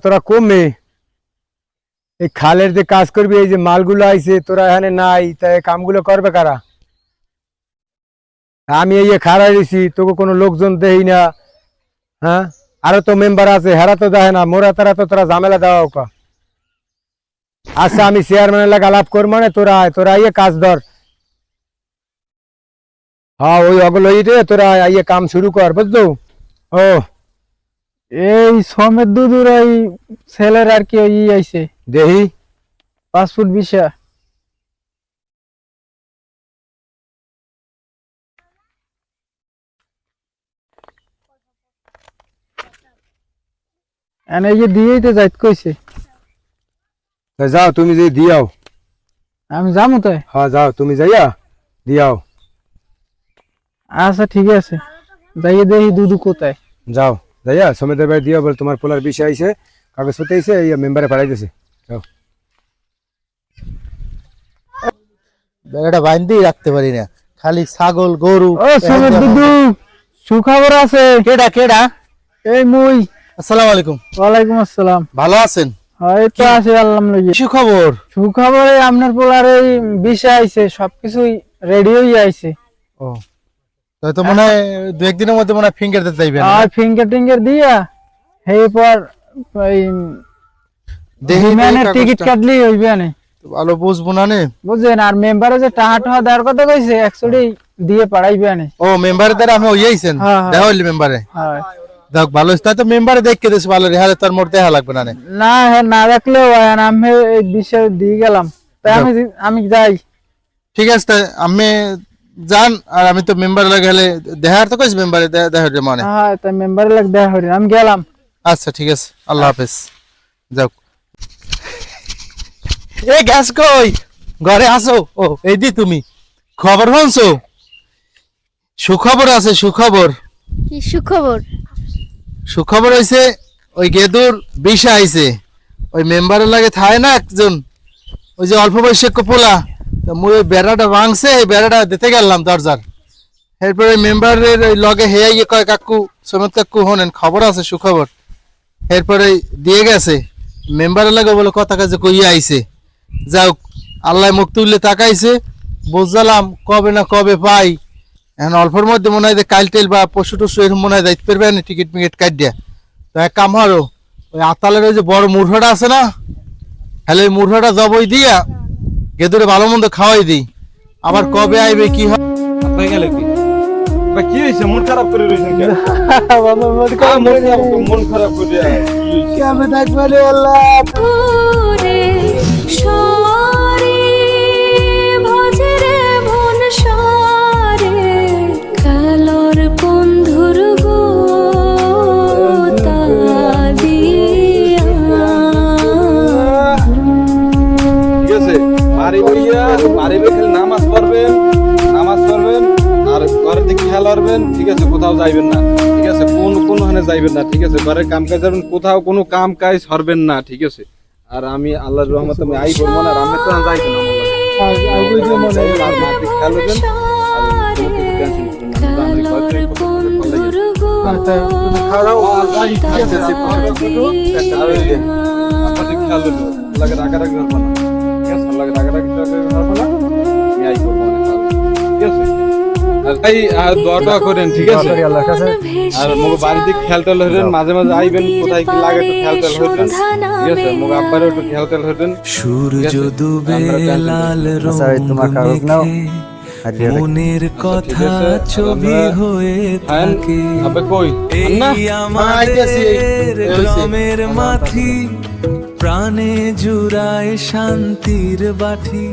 তোরা কমে এই খালের যে কাজ করবি, এই যে মালগুলো আইছে তোরা এখানে নাই, তাই কামগুলো করবে কারা? আমি এই খাড়া রয়েছি, তোকে কোনো লোকজন দেই না। হ্যাঁ, আরো তো মেম্বার আছে, হেরা তো দেখে না, মোরা তারা তো তোরা ঝামেলা দেওয়া ওকা। আচ্ছা, আমি চেয়ারম্যানের লাগে আলাপ করবো, মানে তোরা আইয়ে কাজ ধর। হ্যাঁ, ওই অগল তোরা আইয়ে কাম শুরু কর, বুঝলো? ও এই সমেত দুদুর ওই ছেলের আর কি ওই আইছে দেহি 5 ফুট 20। এনে এই যে দিয়েই তো যাইত কইছে। যাও, তুমি যে দিয়াও। আমি যাবো তাই। হ্যাঁ যাও, তুমি যাইয়া দিয়াও। আচ্ছা ঠিক আছে, যাইয়ে দেখি দুদু কোথায়। যাও, যাইয়া সমিতের বাড়ি দিও, বল তোমার পোলার বিষয় আইছে, কাগজপত্র আইছে, এই মেম্বারে পাঠাই দিছে। যাও। বেড়াটা বাইন্ধেই রাখতে পারি না, খালি ছাগল গরু। ও সমেত দুদু, সুখবর আছে। কেডা কেডা? এই মুই। আসসালামু আলাইকুম। ওয়ালাইকুম আসসালাম। ভালো আছেন? এই তো আছে আল্লাহ লইয়ে। সুখবর? সুখবর এই আপনার পোলার এই বিষয় আইছে, সবকিছুই রেডি হয়ে আইছে। ও, তাই তো মনে হয় 2-1 দিনের মধ্যে মনে হয় ফিঙ্গার দিতে চাইবেন। আর ফিঙ্গার টিঙ্গার দিয়া এরপর এই দেখি বিমানের টিকিট কাটলেই হইবে না। ভালো বুঝবো না নে, বুঝছেন? আর মেম্বারে যে টাকা টাকা দেওয়ার কথা কইছে 100 দিয়ে পাঠাইবে না। ও মেম্বারের দ্বারা আমি ওই আইছেন দেখা হইলি মেম্বারে। হ্যাঁ, যাক ভালো হইছে, তাই তো মেম্বারে দেখকে দিছে ভালো রে, হারে তার মোর দেখা লাগবে না নে। না হ্যাঁ, না রাখলেও আমি এই বিষয় দিয়ে গেলাম, তাই আমি যাই। ঠিক আছে, তাই আমি যান, আর আমি তো মেম্বার লাগে গেলে দেখার তো কইছি মেম্বারে দেখা হইলে মানে। হ্যাঁ, তাই মেম্বারে লাগ দেখা হইল, আমি গেলাম। আচ্ছা ঠিক আছে, আল্লাহ হাফেজ। যাও। এ গ্যাস কই? ঘরে আসো? ও এই দি তুমি খবর শুনছো? সুখবর আছে, সুখবর। কি সুখবর? সুখবর হইছে ওই গেদুর বিষা আইছে, ওই মেম্বারের লাগে থায় না একজন, ওই যে অল্প বয়সের পোলা, মুই ওই বেড়াটা ভাঙছে, এই বেড়াটা দিতে গেলাম দরজার। এরপরে মেম্বারের ওই লগে হে ইয়ে কয় কাকু, সমেত কাকু হনেন খবর আছে, সুখবর। এরপরে দিয়ে গেছে মেম্বারের লাগে, বলে কথা কাজে কইয়া আইছে। যাও, আল্লাহ মুখ তুললে তাকাইছে, বুঝলাম কবে না কবে পাই। এখন অল্পের মধ্যে মনে হয় কাইল টেল বা পশু টসু এরকম মনে হয় যাইতে পারবে না, টিকিট মিকিট কাট দিয়া। তো এক কাম হারো, ওই আতালের ওই যে বড় মুরহাটা আছে না, হ্যালো ওই মুরহাটা জবই দিয়া গেদুরে ভালো মন্দ খাওয়াই দিই, আবার কবে আইবে কি হয়। আপনার গেলে কি বা কি হয়েছে? মন খারাপ করে রয়েছেন কেন? মন খারাপ করে আমি থাকবে আল্লাহ। ওরে সরে ভজরে মন সরে কালর বন্ধুর গো তা দিয়া। ঠিক আছে, বাড়ি বইয়া বাড়ি বই খেলে নামাজ পড়বেন আর ঘরের দিকে খেয়াল রাখবেন। ঠিক আছে, কোথাও যাইবেন না। ঠিক আছে, কোনখানে যাইবেন না। ঠিক আছে, ঘরের কাম কাজ করবেন, কোথাও কোনো কাম কাজ হরবেন না। ঠিক আছে, আর আমি আল্লাহর রহমতে আমি আই বলবো না, আর আমি তো যাইবেন আমার লাগে। আর মাটি খেয়াল রাখবেন, আর কোনো কিছু টেনশন করবেন না। আমি ঘর থেকে বন্ধুর গো খাওয়াও আর যাই। ঠিক আছে, আর ওই যে আপনাদের খেয়াল রাখবেন, আল্লাহকে রাগারাগি করবো না। ঠিক আছে, আল্লাহকে রাগারাগি করবো না, আমি আই করবো অনেক ভালো। ঠিক আছে, আর তাই দোয়া করেন। ঠিক আছে, আল্লাহর কাছে। আর মোর বাড়িতে খেয়াল টেল হইবেন, মাঝে মাঝে আইবেন, কোথায় কি লাগে একটু খেয়াল টেল হইবেন। ঠিক আছে, মোর আব্বারও একটু খেয়াল টেল হইবেন। সূর্য ডুবে লাল রং মেখে মনের কথা ছবি হয়ে থাকে। আবে কই আন্না এই আমাদের গ্রামের মাটি, প্রাণে জুড়ায় শান্তির বাটি।